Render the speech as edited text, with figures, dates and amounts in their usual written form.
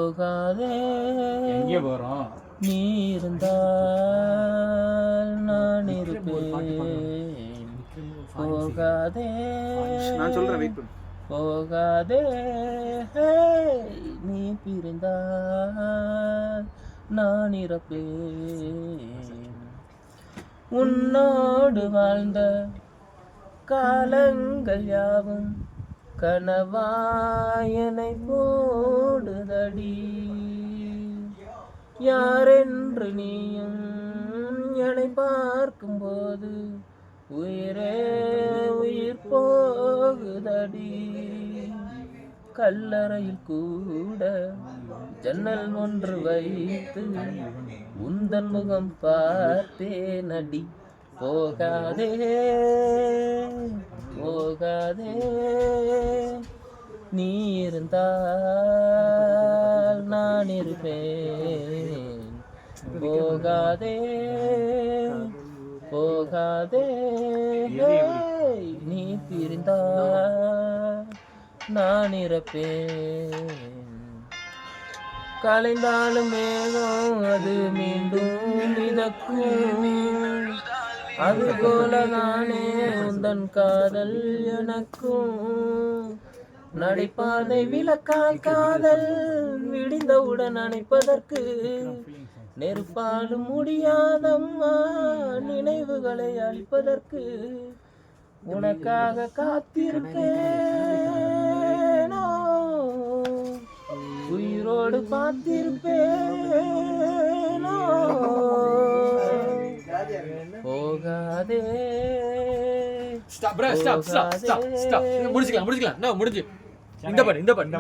போகாதே எங்கே போறோம்? நீ இருந்தால் நான் இருப்பேன். போகாதே நான் சொல்றேன், வெயிட் பண்ணு. போகாதே நீ பிரிந்தால் நான் இறப்பேன். உன்னோடு வாழ்ந்த காலங்கள் யாவும் கனவாயனை போடுதடி. யாரென்று நீயும் என்னை பார்க்கும்போது உயிரே உயிர் போகுதடி. கல்லறையில் கூட ஜன்னல் ஒன்று வைத்து உந்தன் முகம் பார்த்தேன் அடி. போகாதே போகாதே நீ இருந்தால் நான் இருப்பேன். போகாதே போகாதே நீ பிரிந்தால் நான் இறப்பேன். கலைந்தாலும் மேகம் அது மீண்டும் மிதக்கும். அது போலதானே உந்தன் காதல் எனக்கும். நடைபாதை விளக்கால் காதல் விடிந்தவுடன் அணைப்பதற்கு நெருப்பாலும் முடியாதம்மா நினைவுகளை அழிப்பதற்கு. உனக்காக காத்திருப்பேனோ உயிரோடு பார்த்திருப்பேனோ. போகாதே ஸ்டாப் ப்ரோ, ஸ்டாப். முடிச்சுக்கலாம். முடிஞ்சு. இந்த பாட்டு